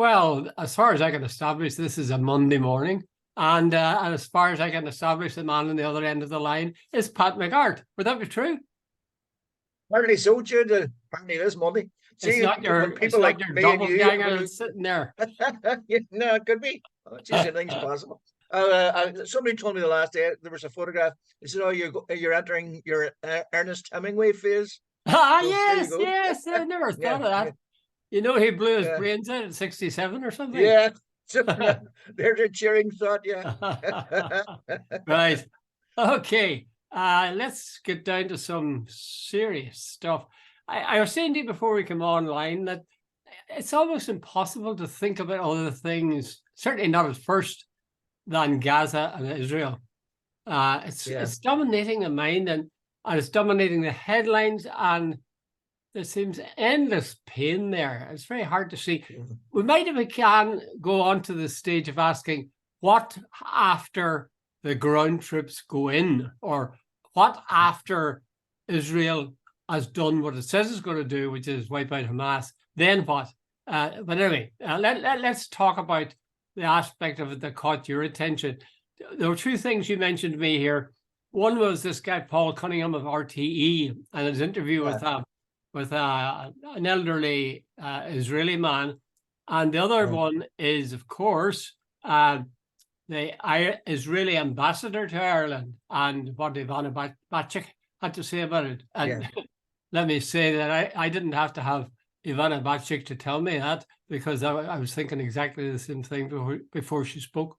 Well, as far as I can establish, this is a Monday morning. And as far as I can establish, the man on the other end of the line is Pat McGart. Would that be true? Apparently so, Jude. Apparently it is Monday. It's See, not when your it's people like not your me and you, doppelganger when that's sitting there. no, it could be. Oh, geez, anything's possible. Somebody told me the last day there was a photograph. They said, "Oh, you're entering your Ernest Hemingway phase." Ah, So there you yes, go. yes. I never Yeah, thought of yeah, that. You know, he blew his yeah, brains out at 67 or something. yeah. So, there's a cheering thought. Yeah. Right. Okay. Let's get down to some serious stuff. I was saying to you before we come online that it's almost impossible to think about other things, certainly not at first, than Gaza and Israel. Yeah. It's dominating the mind, and it's dominating the headlines, and there seems endless pain there. It's very hard to see. We might, if we can, go on to the stage of asking what after the ground troops go in, or what after Israel has done what it says it's going to do, which is wipe out Hamas, then what? But anyway, let's talk about the aspect of it that caught your attention. There were two things you mentioned to me here. One was this guy, Paul Cunningham of RTE, and his interview Yeah. with an elderly Israeli man. And the other Right. one is, of course, the Israeli ambassador to Ireland and what Ivana Bacik had to say about it. Yeah. And let me say that I didn't have to have Ivana Bacik to tell me that, because I was thinking exactly the same thing before she spoke.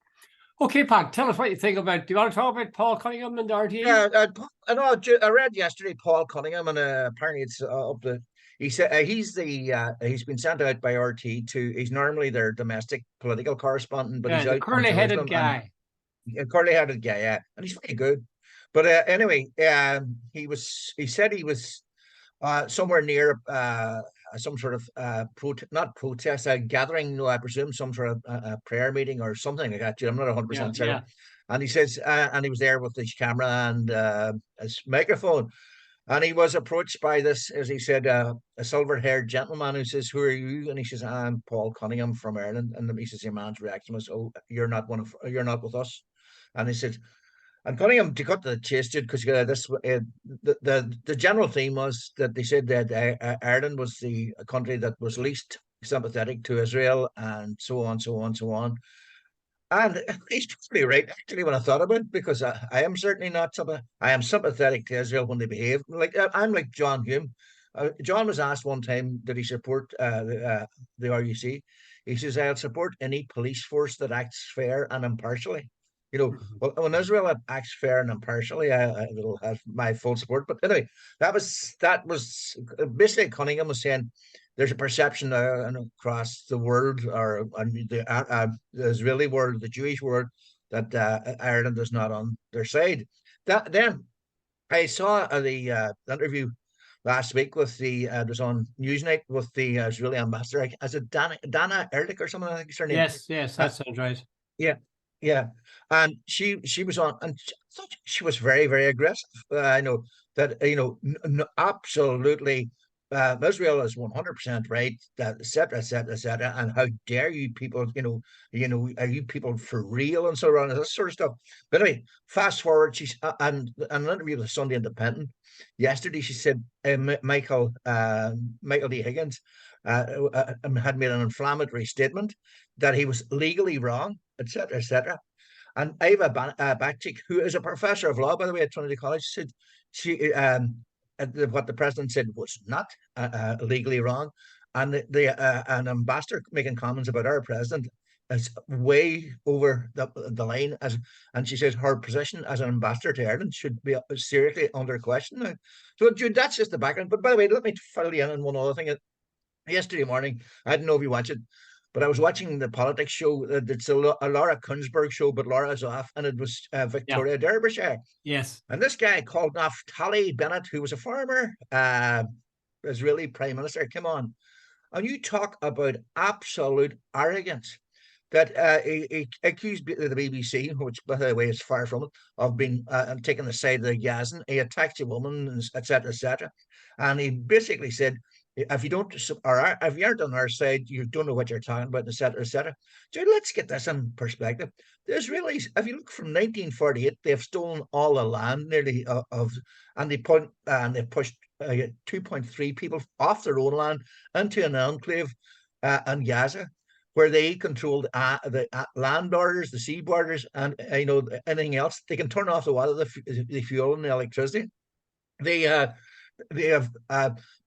Okay, Pat, tell us what you think about. Do you want to talk about Paul Cunningham and the RTE? Yeah, I know. I read yesterday Paul Cunningham, and apparently it's up to. He said he's been sent out by RT to. He's normally their domestic political correspondent, but he's Yeah, the out in curly-headed Jerusalem, and guy. a curly-headed guy, yeah, and he's very good. But anyway, he said he was somewhere near some sort of not protest, a gathering. No, I presume some sort of prayer meeting or something like that. I'm not Yeah, 100% certain. yeah. And he says, and he was there with his camera and his microphone. And he was approached by this, as he said, a silver-haired gentleman who says, "Who are you?" And he says, "I'm Paul Cunningham from Ireland." And he says, "Your man's reaction was, oh, you're not with us." And he said, and Cunningham, to cut to the chase, because the general theme was that they said that Ireland was the country that was least sympathetic to Israel, and so on, so on, so on. And he's probably right, actually, when I thought about it, because I am certainly not I am sympathetic to Israel when they behave. Like I'm like John Hume. John was asked one time, did he support the RUC? He says, "I'll support any police force that acts fair and impartially." You know, Mhm. well, when Israel acts fair and impartially, it'll have my full support. But anyway, that was basically Cunningham was saying there's a perception across the world, or the Israeli world, the Jewish world, that Ireland is not on their side. That then I saw the interview last week with it was on Newsnight with the Israeli ambassador. Is it Dana Ehrlich or something? I think it's her name. Yes, yes, Uh, that sounds right. yeah, yeah, and she was on, and I thought she was very, very aggressive. I know that absolutely. Israel is 100% right, that et cetera, et cetera, et cetera, and how dare you people, are you people for real, and so on, and this sort of stuff. But anyway, fast forward, she's and an interview with Sunday Independent yesterday. She said Michael D. Higgins had made an inflammatory statement that he was legally wrong, etc., etc. And Ava Bacik, who is a professor of law, by the way, at Trinity College, said she what the president said was not legally wrong, and an ambassador making comments about our president is way over the line. And she says her position as an ambassador to Ireland should be seriously under question now. So, Jude, that's just the background. But by the way, let me fill you in on one other thing. Yesterday morning, I don't know if you watch it, but I was watching the politics show. It's a Laura Kunsberg show, but Laura's off, and it was Yeah, Victoria Derbyshire. yes. And this guy called Naftali Bennett, who was a former Israeli prime minister, came on. And you talk about absolute arrogance. That he accused the BBC, which, by the way, is far from it, of being taking the side of the Gazan. He attacked a woman, etc., etc. And he basically said if you don't, or if you aren't on our side, you don't know what you're talking about, etc., etc. Dude, let's get this in perspective. The Israelis, if you look from 1948, they've stolen all the land nearly and they pushed 2.3 people off their own land into an enclave in Gaza, where they controlled the land borders, the sea borders, and anything else. They can turn off the water, the fuel, and the electricity. They they have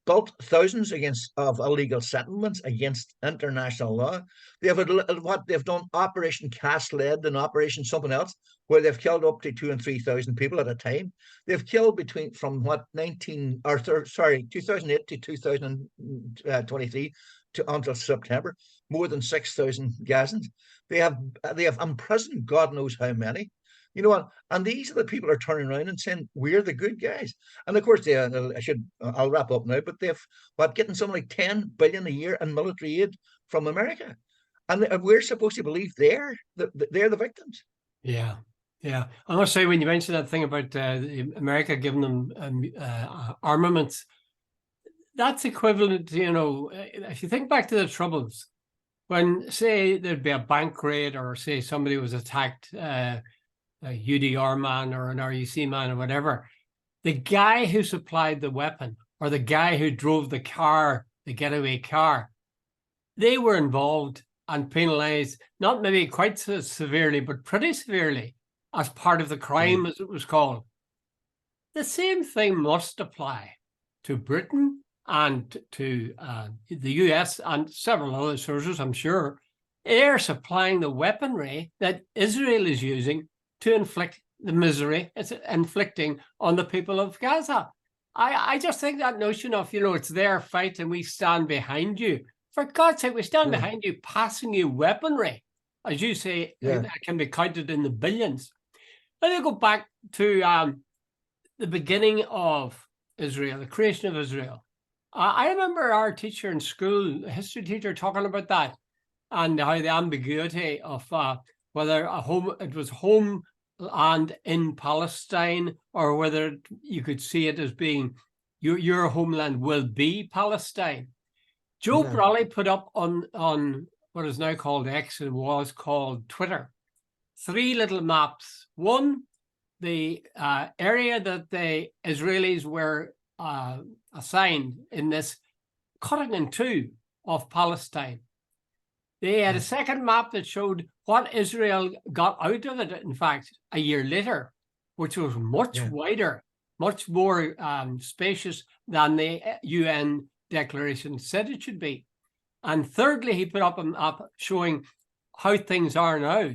built thousands of illegal settlements against international law. They have what they've done, Operation Cast Lead and Operation something else, where they've killed up to 2,000 and 3,000 people at a time. They've killed from 2008 to 2023 until September, more than 6,000 Gazans. They have imprisoned God knows how many. You know what? And these are the people who are turning around and saying we're the good guys. And of course, I'll wrap up now. But they've getting something like 10 billion a year in military aid from America, and we're supposed to believe they're the victims. Yeah, yeah. I must say, when you mentioned that thing about America giving them armaments, that's equivalent to, if you think back to the Troubles, when, say, there'd be a bank raid, or say somebody was attacked. A UDR man or an RUC man or whatever, the guy who supplied the weapon or the guy who drove the car, the getaway car, they were involved and penalized, not maybe quite so severely, but pretty severely as part of the crime, as it was called. The same thing must apply to Britain and to the US and several other sources, I'm sure. They're supplying the weaponry that Israel is using to inflict the misery it's inflicting on the people of Gaza. I just think that notion of, it's their fight and we stand behind you. For God's sake, we stand behind you, passing you weaponry, as you say, that can be counted in the billions. Let me go back to the beginning of Israel, the creation of Israel. I remember our teacher in school, a history teacher, talking about that and how the ambiguity of whether it was home land in Palestine, or whether you could see it as being your homeland will be Palestine. Joe Brawley put up on what is now called X and was called Twitter 3 little maps. One, the area that the Israelis were assigned in this, cut it in 2 of Palestine. They had a second map that showed what Israel got out of it, in fact, a year later, which was much wider, much more spacious than the UN declaration said it should be. And thirdly, he put up a map showing how things are now.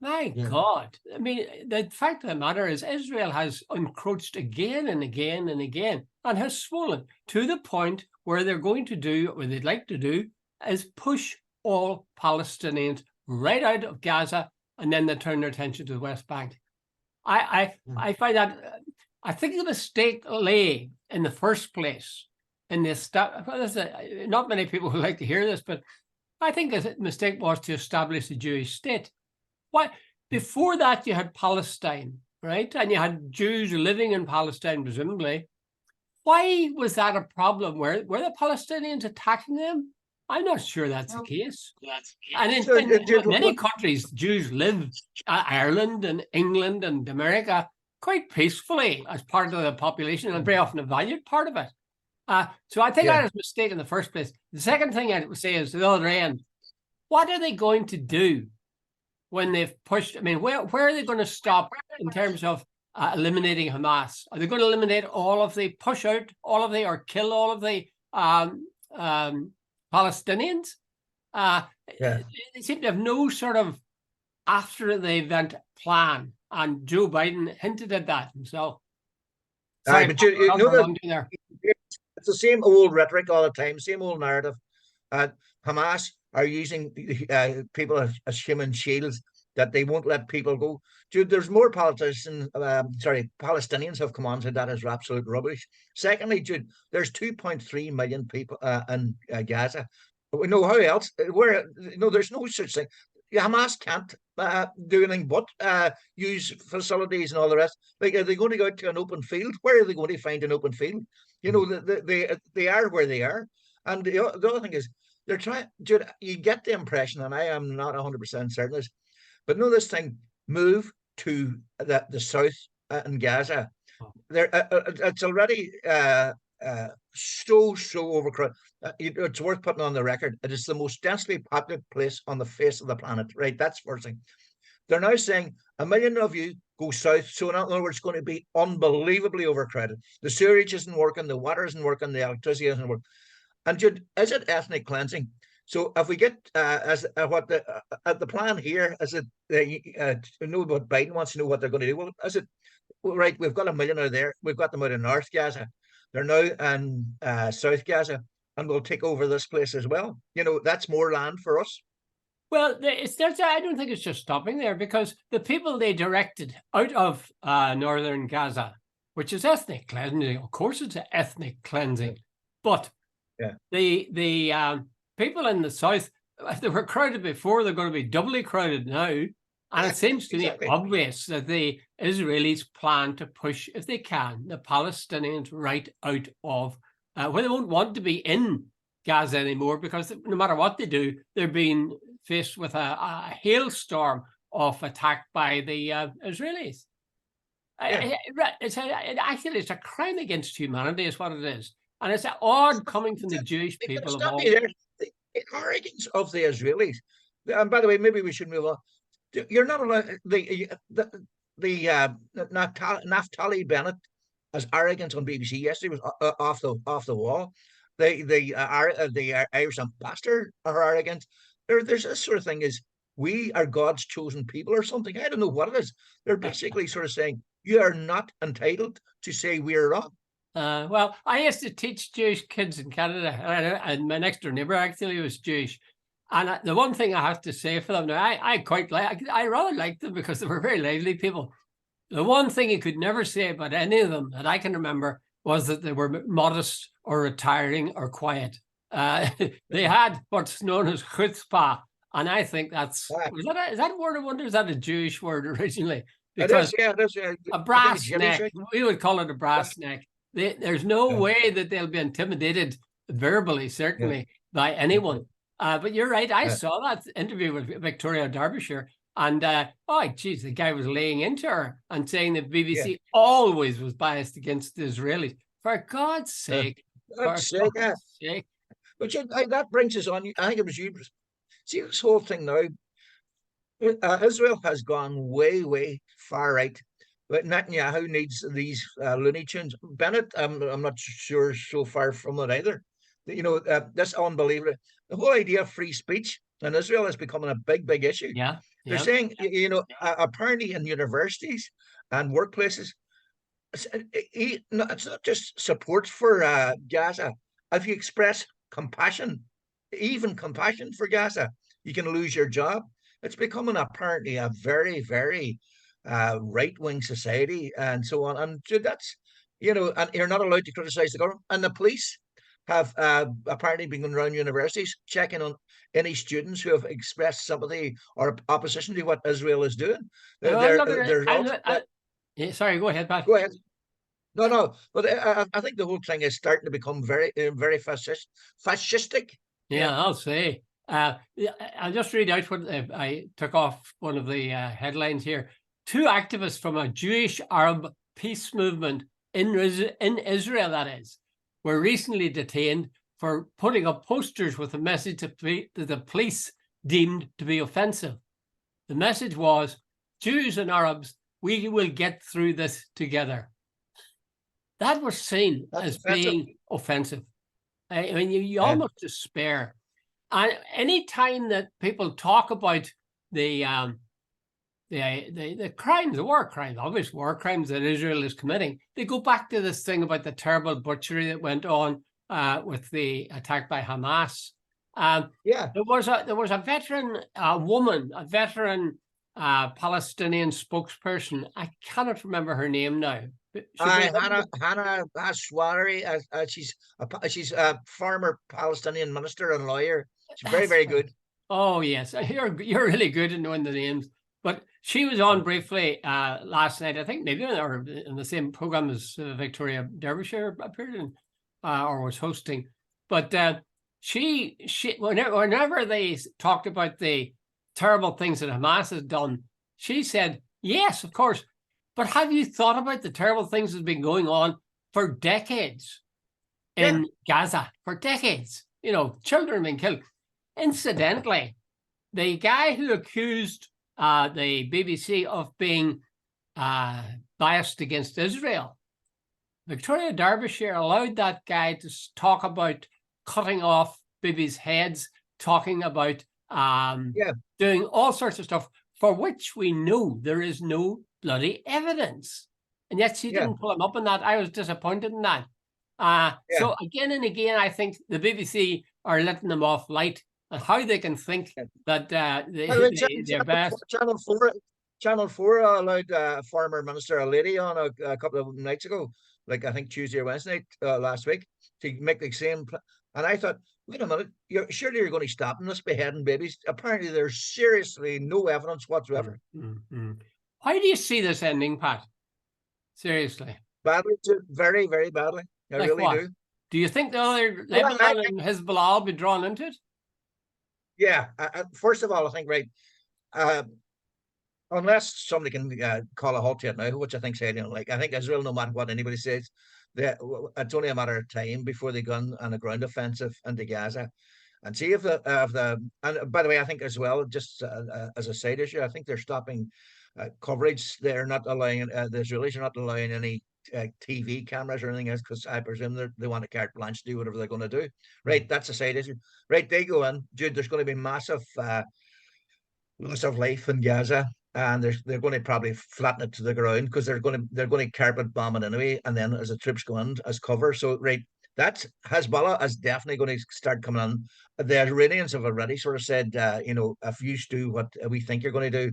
My God. I mean, the fact of the matter is Israel has encroached again and again and again and has swollen to the point where they're going to do what they'd like to do is push all Palestinians right out of Gaza, and then they turn their attention to the West Bank. I find that, I think the mistake lay in the first place in this. Not many people would like to hear this, but I think the mistake was to establish the Jewish state. Why? Before that, you had Palestine, right? And you had Jews living in Palestine, presumably. Why was that a problem? Were the Palestinians attacking them? I'm not sure that's the case. And in many countries, Jews live, Ireland and England and America, quite peacefully as part of the population, and very often a valued part of it. So I think that is a mistake in the first place. The second thing I would say is, to the other end, what are they going to do when they've pushed? I mean, where are they going to stop in terms of eliminating Hamas? Are they going to eliminate all of the, push out all of the, or kill all of the Palestinians? They seem to have no sort of after the event plan, and Joe Biden hinted at that himself. Sorry, but you know that it's the same old rhetoric all the time, same old narrative. Hamas are using people as human shields, that they won't let people go. Dude, there's more Palestinians have come on to that as absolute rubbish. Secondly, Jude, there's 2.3 million people in Gaza. We know how else. There's no such thing. Hamas can't do anything but use facilities and all the rest. Like, are they going to go out to an open field? Where are they going to find an open field? You know, they are where they are. And the other thing is, they're trying. Jude, you get the impression, and I am not 100% certain of this, but know this thing: move to the south in Gaza. There, it's already so overcrowded. It's worth putting on the record. It is the most densely populated place on the face of the planet. Right, that's first thing. They're now saying 1 million of you go south. So in other words, it's going to be unbelievably overcrowded. The sewage isn't working, the water isn't working, the electricity isn't working. And is it ethnic cleansing? So if we get as what the plan here is it know what Biden wants to know what they're going to do. Well, is it right? We've got 1 million out there. We've got them out in North Gaza. They're now in South Gaza, and we'll take over this place as well. You know, that's more land for us. Well, I don't think it's just stopping there, because the people they directed out of northern Gaza, which is ethnic cleansing, of course it's an ethnic cleansing, but the people in the south, if they were crowded before, they're going to be doubly crowded now. And it seems to me obvious that the Israelis plan to push, if they can, the Palestinians right out of, well, they won't want to be in Gaza anymore, because no matter what they do, they're being faced with a hailstorm of attack by the Israelis. It's a crime against humanity is what it is. And it's odd coming from the Jewish people of all. The arrogance of the Israelis. And by the way, maybe we should move on. You're not allowed Naftali Bennett as arrogant on BBC yesterday was off the wall. The Irish ambassador are arrogant. There's this sort of thing is we are God's chosen people or something. I don't know what it is. They're basically sort of saying you are not entitled to say we're wrong. Well, I used to teach Jewish kids in Canada, and my next door neighbor actually was Jewish. And the one thing I have to say for them now, I rather liked them because they were very lively people. The one thing you could never say about any of them that I can remember was that they were modest or retiring or quiet. They had what's known as chutzpah, and I think is that a word of wonder? Is that a Jewish word originally? Because it is, a brass neck, we would call it a brass neck. There's no way that they'll be intimidated verbally, certainly, by anyone. But you're right. I saw that interview with Victoria Derbyshire, and the guy was laying into her and saying that BBC always was biased against the Israelis. For God's sake! But that brings us on. I think it was you. See this whole thing now. Israel has gone way, way far right. But Netanyahu needs these Looney Tunes. Bennett, I'm not sure so far from it either. You know, that's unbelievable. The whole idea of free speech in Israel is becoming a big, big issue. They're saying, apparently in universities and workplaces, it's not just support for Gaza. If you express compassion, even compassion for Gaza, you can lose your job. It's becoming apparently a very, very right-wing society and so on. And that's, and you're not allowed to criticize the government. And the police have apparently been going around universities checking on any students who have expressed sympathy or opposition to what Israel is doing. Sorry, go ahead, Pat. Go ahead. No, but I think the whole thing is starting to become very, very fascistic. Yeah, I'll say. I'll just read out what I took off one of the headlines here. 2 activists from a Jewish Arab peace movement in Israel, that is, were recently detained for putting up posters with a message that the police deemed to be offensive. The message was, Jews and Arabs, we will get through this together. That was seen as being offensive. I mean, you almost despair. And any time that people talk about the crimes, the war crimes, obvious war crimes that Israel is committing, they go back to this thing about the terrible butchery that went on with the attack by Hamas. There was a veteran woman, a veteran Palestinian spokesperson. I cannot remember her name now. Hannah Ashwari. She's a former Palestinian minister and lawyer. She's very, very good. Oh yes, you're really good at knowing the names. But she was on briefly last night, I think, maybe or in the same program as Victoria Derbyshire appeared in, or was hosting. But she whenever they talked about the terrible things that Hamas has done, she said, "Yes, of course, but have you thought about the terrible things that have been going on for decades in Gaza? For decades, children have been killed." Incidentally, the guy who accused the BBC of being biased against Israel, Victoria Derbyshire allowed that guy to talk about cutting off babies' heads, talking about doing all sorts of stuff for which we know there is no bloody evidence. And yet she didn't pull him up on that. I was disappointed in that. So again and again, I think the BBC are letting them off light and how they can think that they're best. Channel 4 allowed a former minister, a lady, on a couple of nights ago, like I think Tuesday or Wednesday last week, to make the same. And I thought, wait a minute, surely you're going to stop them this beheading babies. Apparently, there's seriously no evidence whatsoever. Mm-hmm. How do you see this ending, Pat? Seriously, badly, very, very badly. I like really what? do. Do you think the other Lebanon and Hezbollah will be drawn into it? Yeah. First of all, I think, right, unless somebody can call a halt to it now, which I think say they don't like. I think Israel, no matter what anybody says, it's only a matter of time before they go on a ground offensive into Gaza. And see if and by the way, I think as well, just as a side issue, I think they're stopping coverage. They're not allowing the Israelis are not allowing any TV cameras or anything else, because I presume they want a carte blanche to do whatever they're going to do. Right, that's a side issue. Right, they go in, Jude. There's going to be massive loss of life in Gaza, and they're going to probably flatten it to the ground, because they're going to carpet bomb it anyway, and then as the troops go in as cover. So right, that's Hezbollah is definitely going to start coming on. The Iranians have already sort of said, if you do what we think you're going to do,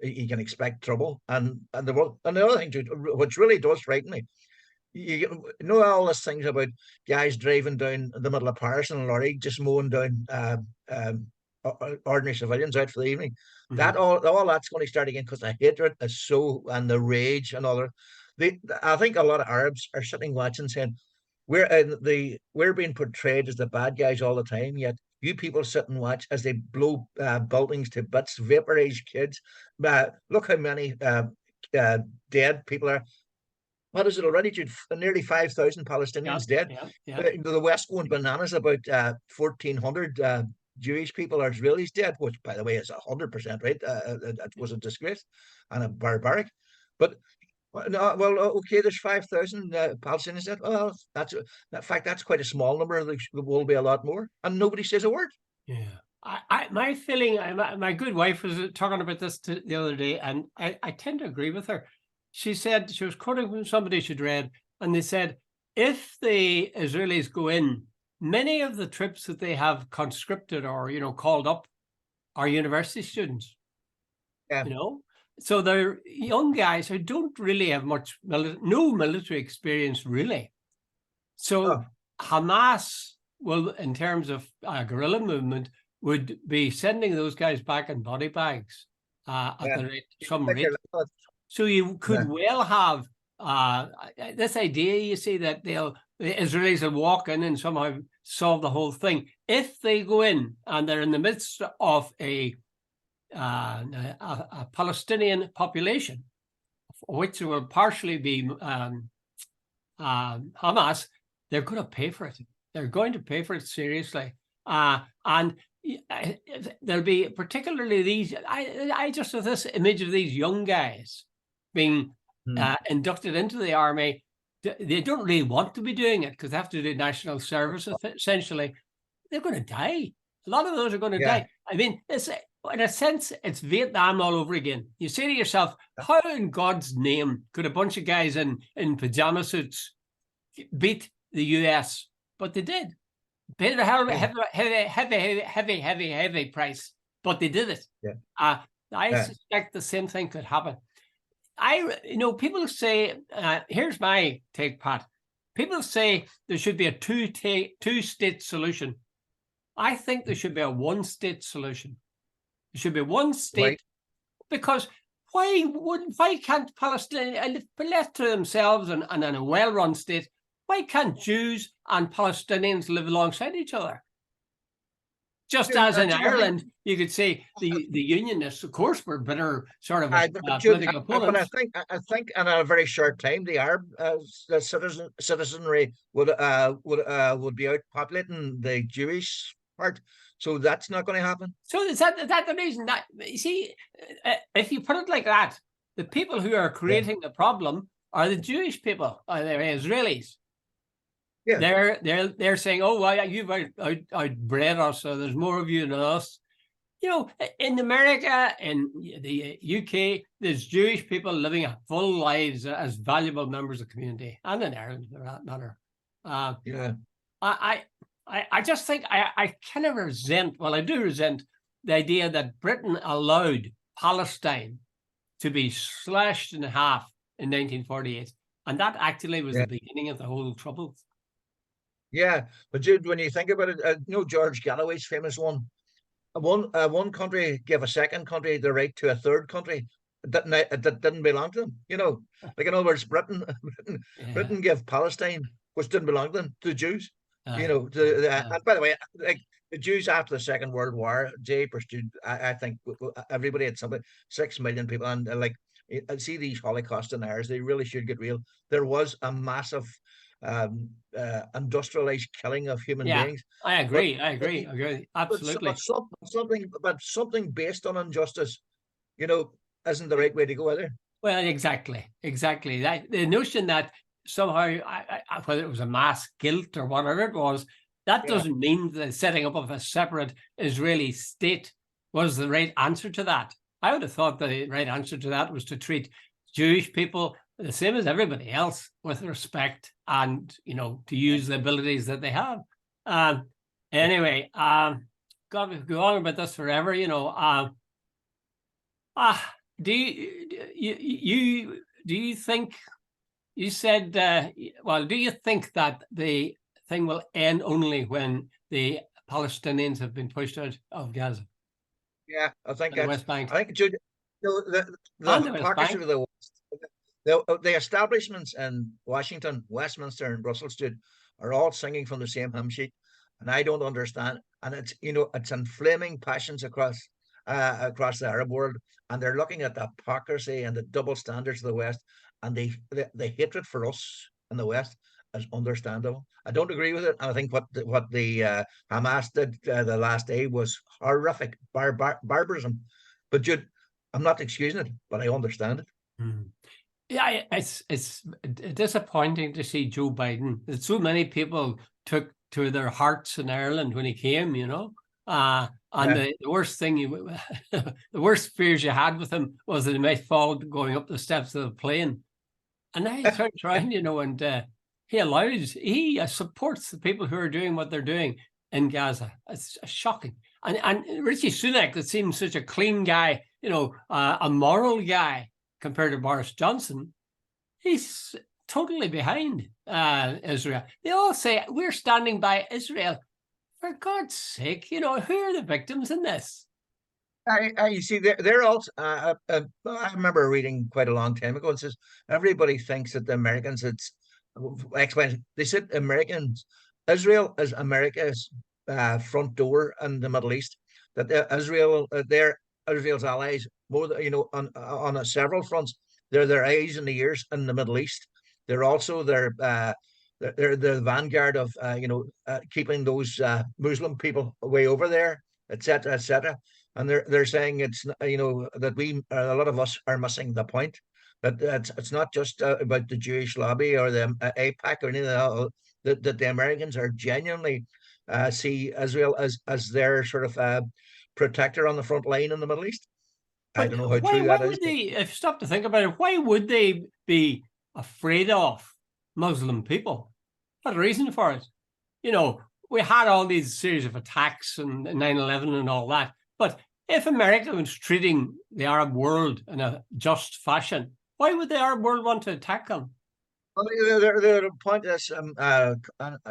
you can expect trouble. And the other thing, Jude, which really does frighten me, you know all these things about guys driving down the middle of Paris in a lorry, just mowing down ordinary civilians out for the evening. Mm-hmm. That all that's going to start again, because the hatred is so, and the rage and all that. I think a lot of Arabs are sitting watching, saying, we're being portrayed as the bad guys all the time, yet you people sit and watch as they blow buildings to bits, vaporize kids. Look how many dead people are. What is it already, Jude? Nearly 5,000 Palestinians dead. The West going bananas about 1,400 Jewish people or Israelis dead, which, by the way, is 100%, right? It was a disgrace and a barbaric. But no, well, okay, there's 5,000 Palestinians dead. Well, in fact, that's quite a small number. There will be a lot more, and nobody says a word. Yeah. My feeling, my good wife was talking about this the other day, and I tend to agree with her. She said, she was quoting from somebody she'd read, and they said, if the Israelis go in, many of the troops that they have conscripted or, called up are university students. Yeah. So they're young guys who don't really have no military experience, really. So Hamas will, in terms of guerrilla movement, would be sending those guys back in body bags at some rate. So you could well have this idea, you see, that the Israelis will walk in and somehow solve the whole thing. If they go in and they're in the midst of a Palestinian population, which will partially be Hamas, they're going to pay for it. They're going to pay for it seriously. And there'll be particularly these, I just have this image of these young guys being inducted into the army. They don't really want to be doing it because they have to do national service, essentially. They're going to die. A lot of those are going to die. I mean, in a sense, it's Vietnam all over again. You say to yourself, how in God's name could a bunch of guys in pajama suits beat the US? But they did. Paid a heavy price, but they did it. I suspect the same thing could happen. People say, here's my take, Pat. People say there should be a two-state solution. I think there should be a one-state solution. There should be one state, Right. because why can't Palestinians, left to themselves and in a well-run state, why can't Jews and Palestinians live alongside each other? Just as in Ireland, you could say the unionists, of course, were bitter sort of political but opponents. I think in a very short time, the Arab the citizenry would be outpopulating the Jewish part. So that's not going to happen. So is that the reason? That, you see, if you put it like that, the people who are creating the problem are the Jewish people, are the Israelis. Yeah. They're saying, oh, well, you've outbred us, so there's more of you than us. You know, in America, in the UK, there's Jewish people living full lives as valuable members of the community, and in Ireland, for that matter. Yeah. I just think I kind of resent, well, I do resent the idea that Britain allowed Palestine to be slashed in half in 1948. And that actually was the beginning of the whole trouble. Yeah. But Jude, when you think about it, George Galloway's famous one country gave a second country the right to a third country that didn't belong to them. Like, in other words, Britain gave Palestine, which didn't belong to them, to the Jews. And by the way, like the Jews after the Second World War, Jude, I think everybody had something, 6 million people, and I see these Holocaust deniers, they really should get real. There was a massive industrialized killing of human beings. I agree. Absolutely. But something based on injustice, isn't the right way to go either. Well, exactly. That the notion that somehow, whether it was a mass guilt or whatever it was, that doesn't mean the setting up of a separate Israeli state was the right answer to that. I would have thought the right answer to that was to treat Jewish people the same as everybody else, with respect, and to use the abilities that they have. Anyway, God, we could go on about this forever. Do you think? You said, do you think that the thing will end only when the Palestinians have been pushed out of Gaza? Yeah, I think the West Bank. I think, Jude, the hypocrisy of the West. The establishments in Washington, Westminster, and Brussels, Jude, are all singing from the same hymn sheet, and I don't understand. And it's inflaming passions across the Arab world, and they're looking at the hypocrisy and the double standards of the West, and the hatred for us in the West is understandable. I don't agree with it, and I think what the Hamas did the last day was horrific barbarism. But Jude, I'm not excusing it, but I understand it. Mm. Yeah, it's disappointing to see Joe Biden. That so many people took to their hearts in Ireland when he came, the worst thing the worst fears you had with him was that he might fall going up the steps of the plane. And now he turns around, and he supports the people who are doing what they're doing in Gaza. It's shocking. And Richie Sunak, that seems such a clean guy, a moral guy compared to Boris Johnson, he's totally behind Israel. They all say, we're standing by Israel. For God's sake, who are the victims in this? You see, they're also. I remember reading quite a long time ago. It says everybody thinks that the Americans. They said Israel is America's front door in the Middle East. That they're Israel's allies more than, on several fronts. They're their eyes and ears in the Middle East. They're also they're the vanguard of keeping those Muslim people way over there, etc., etc. And they're saying it's that a lot of us are missing the point, that it's not just about the Jewish lobby or the AIPAC or anything else, that the Americans are genuinely see Israel as their sort of protector on the front line in the Middle East. But I don't know how true that is. If you stop to think about it, why would they be afraid of Muslim people? What reason for it? We had all these series of attacks and 9/11 and all that. But if America was treating the Arab world in a just fashion, why would the Arab world want to attack them? Well, the point is, I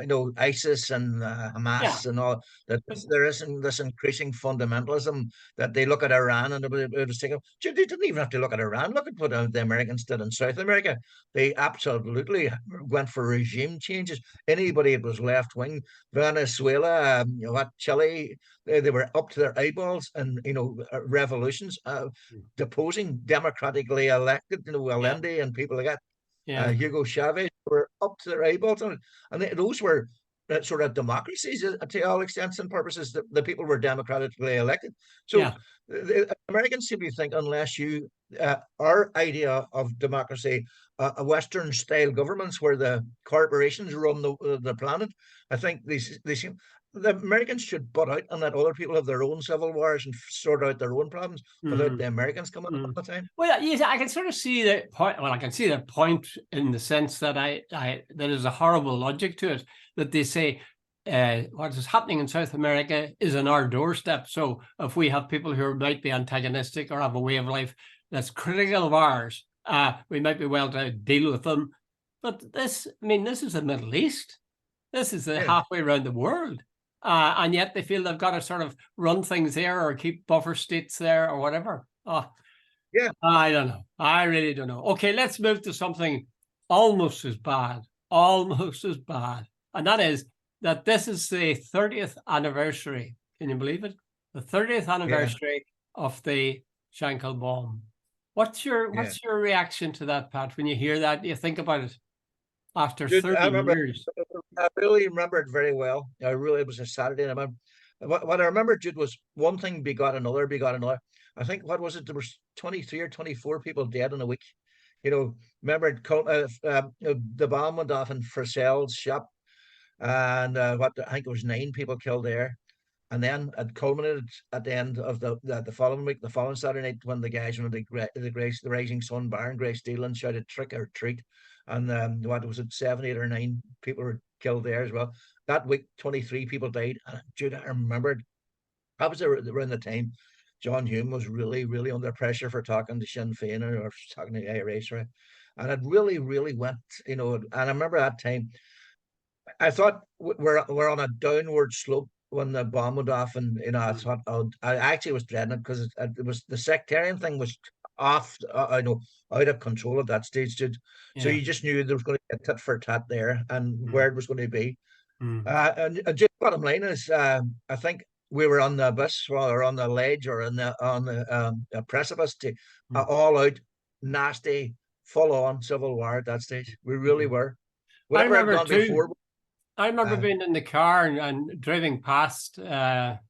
know ISIS and Yeah, Hamas and all that but there isn't this increasing fundamentalism that they look at Iran and it was thinking, they didn't even have to look at Iran. Look at what the Americans did in South America. They absolutely went for regime changes. Anybody that was left wing, Venezuela, what Chile, they were up to their eyeballs and revolutions, deposing democratically elected, yeah, Allende and people like that, yeah, Hugo Chavez, were up to their eyeballs on it. And those were sort of democracies to all extents and purposes. The people were democratically elected. So yeah, the Americans seem to think unless our idea of democracy, a Western style governments where the corporations run the planet, I think they seem. The Americans should butt out and let other people have their own civil wars and sort out their own problems without mm, the Americans coming in all mm. the time. Well, yes, I can sort of see the point. Well, I can see the point in the sense that there is a horrible logic to it, that they say what is happening in South America is on our doorstep. So if we have people who might be antagonistic or have a way of life that's critical of ours, we might be well to deal with them. But this is the Middle East. This is the Yeah, halfway around the world. And yet they feel they've got to sort of run things there or keep buffer states there or whatever. Oh, yeah. I don't know. I really don't know. Okay, let's move to something almost as bad, almost as bad. And that is that this is the 30th anniversary. Can you believe it? The 30th Yeah, anniversary of the Shankill bomb. What's your yeah. what's your reaction to that, Pat, when you hear that? You think about it after Dude, 30 I remember. years. I really remember it very well. It was a Saturday, and I remember what I remember, Jude, was one thing begot another, begot another. I think what was it? There was 23 or 24 people dead in a week. Remember the bomb went off in Frisell's shop, and I think it was 9 people killed there. And then it culminated at the end of the following week, the following Saturday night, when the guys went to the Rising Sun bar in Grace Steel and shouted trick or treat. And what was it, 7, 8, or 9 people were killed there as well. That week, 23 people died. And Jude, I remembered that was around the time John Hume was really, really under pressure for talking to Sinn Féin or talking to the IRA, right? And it really, really went. And I remember that time I thought we're on a downward slope when the bomb went off, and I Mm. thought I actually was dreading it because it was the sectarian thing was off, I know, out of control at that stage, dude. So Yeah. you just knew there was going to be a tit for tat there, and Mm. where it was going to be. Mm. And just bottom line is, I think we were on the bus or on the ledge or on the precipice to Mm. all out nasty, full on civil war at that stage. We really Mm. were. I Whatever I'd remember done too. before. I remember Uh, being in the car and driving past, well,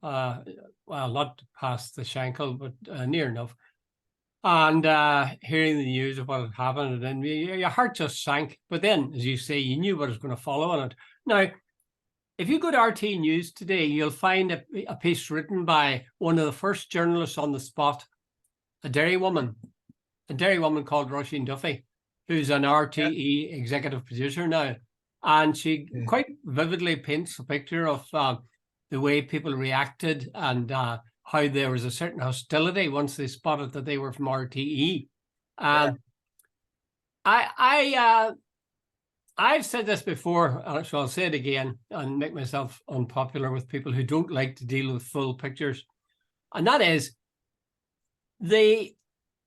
not past the Shankill, but near enough, and hearing the news of what had happened, and your heart just sank. But then, as you say, you knew what was going to follow on it. Now, if you go to RT News today, you'll find a piece written by one of the first journalists on the spot, a dairywoman, called Roisin Duffy, who's an yeah, RTE executive producer now. And she yeah, quite vividly paints a picture of the way people reacted and how there was a certain hostility once they spotted that they were from RTE. yeah, Um, I've said this before, so I'll say it again and make myself unpopular with people who don't like to deal with full pictures. And that is, the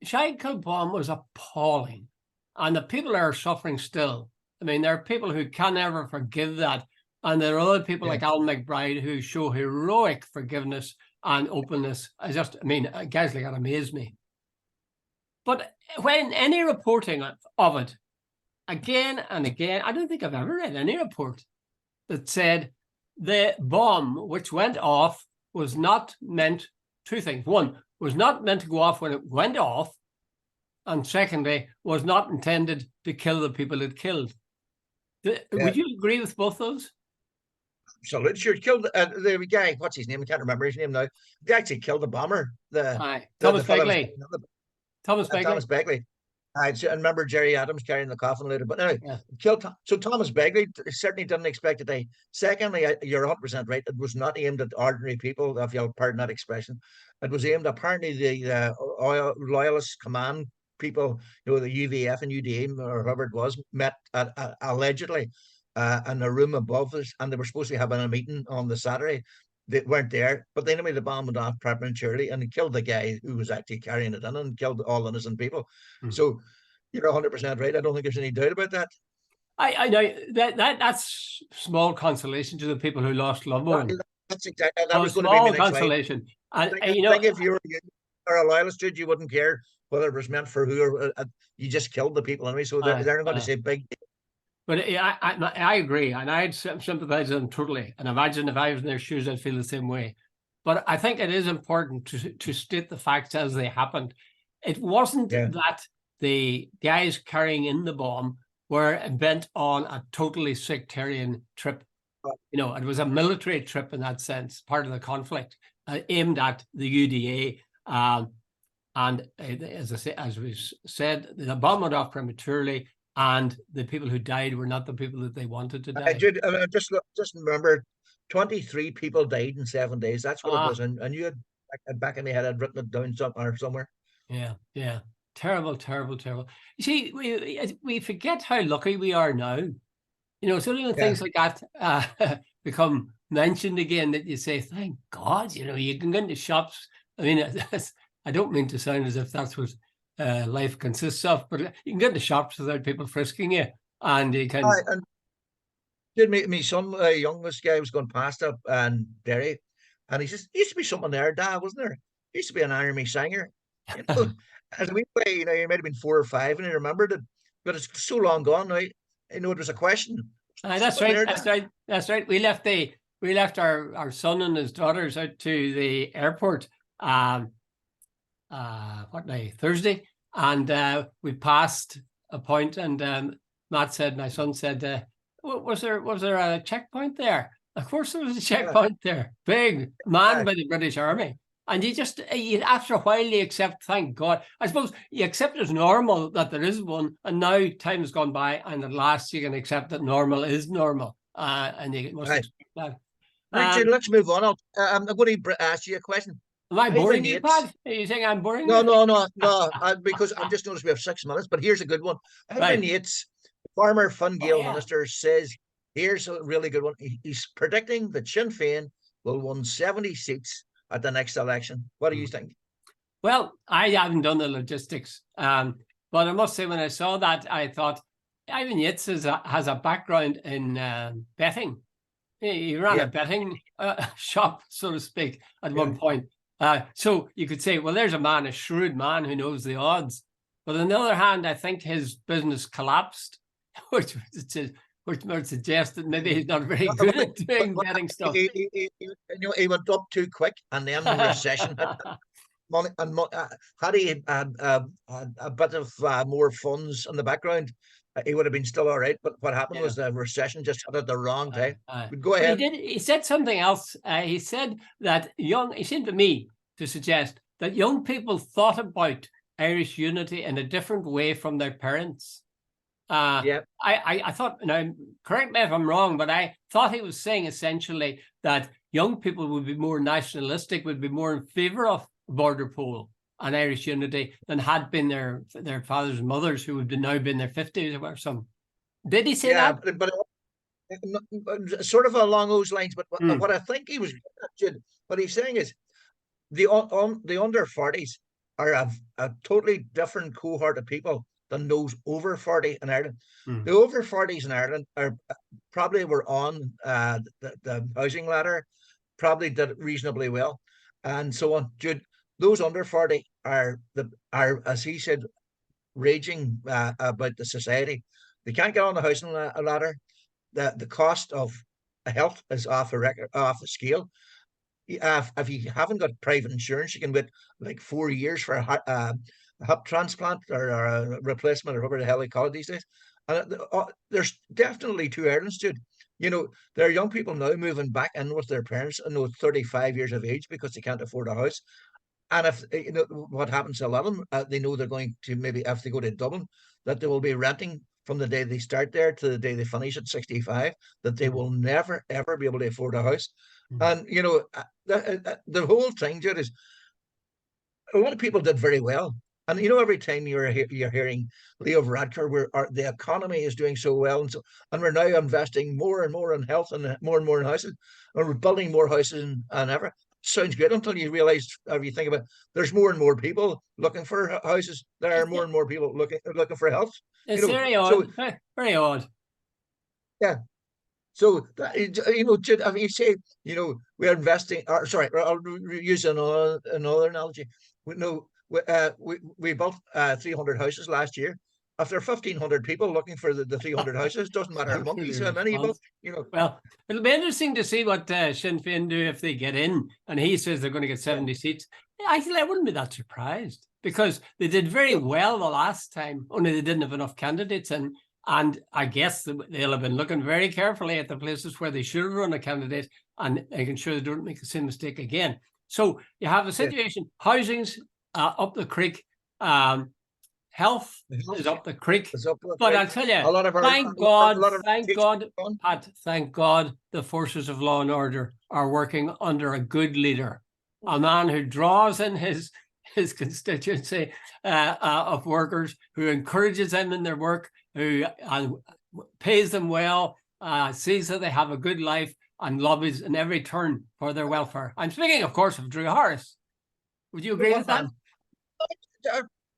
Shankill bomb was appalling, and the people are suffering still. I mean, there are people who can never forgive that, and there are other people yeah, like Alan McBride who show heroic forgiveness and openness. Guys like that amaze me. But when any reporting of it, again and again, I don't think I've ever read any report that said the bomb which went off was not meant, two things. One, was not meant to go off when it went off, and secondly, was not intended to kill the people it killed. yeah. Would you agree with both those? So sure killed the guy. What's his name? I can't remember his name now. They actually killed the bomber. The Aye. the, Thomas the fellow was Begley. Thomas Thomas Begley. Begley. I remember Jerry Adams carrying the coffin later. But anyway, Yeah. killed. So Thomas Begley certainly didn't expect it to die. Secondly, you're 100% right. It was not aimed at ordinary people, if you'll pardon that expression. It was aimed apparently the oil loyalist command people, the UVF and UDA or whoever it was, met allegedly in a room above us, and they were supposed to be having a meeting on the Saturday. They weren't there, but then anyway, the bomb went off prematurely and killed the guy who was actually carrying it in and killed all innocent people. So you're 100% right. I don't think there's any doubt about that. I know that's small consolation to the people who lost loved ones. That's exactly that was going to be small my next consolation. And I think if you were a loyalist, dude, you wouldn't care whether it was meant for who or you just killed the people anyway. So they're not going to say big. But I agree, and I'd sympathize with them totally. And imagine if I was in their shoes, I'd feel the same way. But I think it is important to state the facts as they happened. It wasn't that the guys carrying in the bomb were bent on a totally sectarian trip. It was a military trip in that sense, part of the conflict, aimed at the UDA. And as we said, the bomb went off prematurely, and the people who died were not the people that they wanted to die. Just remember, 23 people died in 7 days. That's what it was. And you had back in my head, I'd written it down somewhere. Yeah. Terrible. You see, we forget how lucky we are now. So when things like that become mentioned again, that you say, thank God, you can go into shops. I mean, I don't mean to sound as if that's what life consists of, but you can get into shops without people frisking you, and you can. My son, youngest guy, was going past up and Derry, and he says, "Used to be someone there, Dad, wasn't there? Used to be an army singer." As a wee boy, he might have been 4 or 5, and he remembered it, but it's so long gone now. It was a question. That's right. We left our son and his daughters out to the airport. Thursday, and we passed a point, and my son said, was there a checkpoint there? Of course there was a checkpoint there, big manned by the British Army. And you after a while you accept, thank God. I suppose you accept as normal that there is one, and now time has gone by, and at last you can accept that normal is normal, and you must expect that. Richard, let's move on. I'm going to ask you a question. Am I boring you, Pat? Are you saying I'm boring you? No. Because I've just noticed we have 6 minutes, but here's a good one. Edwin Yates, former Fine Gael minister, says, here's a really good one. He's predicting that Sinn Féin will win 70 seats at the next election. What do you think? Well, I haven't done the logistics, but I must say when I saw that, I thought Ivan Yates has a background in betting. He ran a betting shop, so to speak, at one point. So you could say, well, there's a shrewd man who knows the odds. But on the other hand, I think his business collapsed, which might suggest that maybe he's not very good at doing betting stuff. He went up too quick, and then the recession hit. Money, and had he had a bit of more funds in the background, he would have been still all right. But what happened was the recession just hit at the wrong time. Go ahead. He said something else. He said that he seemed to me to suggest that young people thought about Irish unity in a different way from their parents. I thought, now correct me if I'm wrong, but I thought he was saying essentially that young people would be more nationalistic, would be more in favor of border poll and Irish unity than had been their fathers and mothers who would now be in their 50s or something. Did he say that? But sort of along those lines. But what I think he was, what he's saying is the under 40s are a totally different cohort of people than those over 40 in Ireland. The over 40s in Ireland were on the housing ladder, probably did reasonably well, and so on. Jude, those under 40 are, as he said, raging about the society. They can't get on the housing ladder. The cost of health is off the scale. If you haven't got private insurance, you can wait like 4 years for a hip transplant or a replacement, or whatever the hell they call it these days. And there's definitely two Irelands, dude. There are young people now moving back in with their parents and 35 years of age because they can't afford a house. And if what happens to a lot of them, they know they're going to, maybe if they go to Dublin, that they will be renting from the day they start there to the day they finish at 65, that they will never, ever be able to afford a house. And, the whole thing, Jude, is a lot of people did very well And every time you're hearing Leo Varadkar, where the economy is doing so well, and we're now investing more and more in health and more in housing, and we're building more houses than ever. Sounds good until you realise, if you think about it, there's more and more people looking for houses. There are more and more people looking for health. It's very odd. Very odd. Yeah. So Jude, I mean, you say we're investing. Or sorry, I'll use another analogy. We built 300 houses last year. If there are 1,500 people looking for the 300 houses, doesn't matter how monkeys how many you built. Well, it'll be interesting to see what Sinn Féin do if they get in, and he says they're going to get 70 seats. Actually, I wouldn't be that surprised, because they did very well the last time, only they didn't have enough candidates. And I guess they'll have been looking very carefully at the places where they should have run a candidate and making sure they don't make the same mistake again. So you have a situation, housing's up the creek, health is up the creek. But I'll tell you, thank God, Pat, thank God the forces of law and order are working under a good leader, a man who draws in his constituency of workers, who encourages them in their work, who pays them well, sees that they have a good life, and lobbies in every turn for their welfare. I'm speaking, of course, of Drew Harris. Would you agree with that?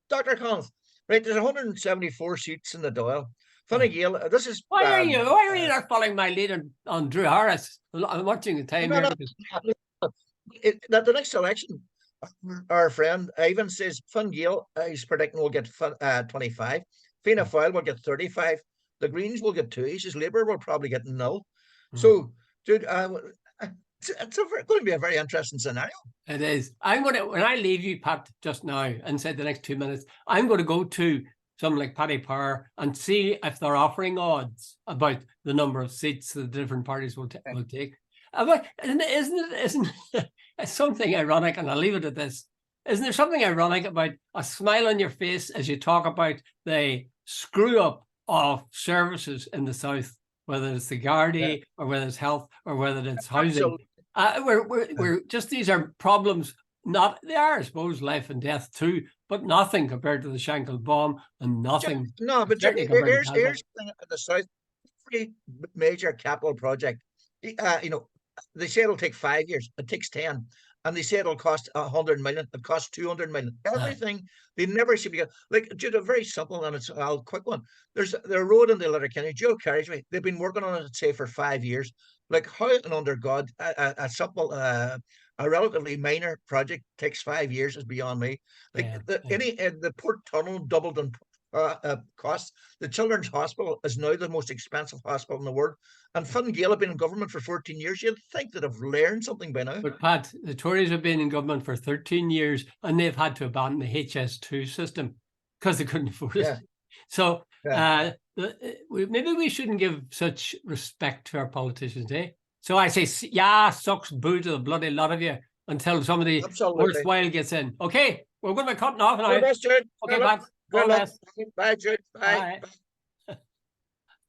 Dr. Collins, right, there's 174 seats in the Dáil. Fine Gael, this is... Why are you not following my lead on Drew Harris? I'm watching the time here. The next election, our friend Ivan says Fine Gael, he's predicting will get 25. Fianna Fáil will get 35. The Greens will get 2. He says Labour will probably get 0. So, dude, it's going to be a very interesting scenario. It is. When I leave you, Pat, just now, inside the next 2 minutes, I'm going to go to someone like Paddy Power and see if they're offering odds about the number of seats the different parties will take. Isn't it something ironic? And I'll leave it at this. Isn't there something ironic about a smile on your face as you talk about the screw up of services in the South, whether it's the Gardaí or whether it's health or whether it's housing? We're just, these are problems. They are, I suppose, life and death too, but nothing compared to the Shankill bomb, and nothing. No, but here's the thing in the South. Every major capital project, they say it'll take 5 years. It takes 10. And they say it'll cost 100 million. It costs 200 million. Everything, they never seem to get, like, Jude, a very simple and it's a quick one. There's the road in the Letterkenny, Joe Carriageway. They've been working on it, say, for 5 years. Like, how and under God, a simple, a relatively minor project takes 5 years is beyond me. Like, the Port Tunnel doubled in costs. The Children's Hospital is now the most expensive hospital in the world. And Fine Gael have been in government for 14 years. You'd think that have learned something by now. But Pat, the Tories have been in government for 13 years and they've had to abandon the HS2 system because they couldn't afford it. So maybe we shouldn't give such respect to our politicians, eh? So I say, sucks boo to the bloody lot of you until somebody worthwhile gets in. Okay, we're going to be cutting off now. Okay, Pat. Bye, Jude. Bye.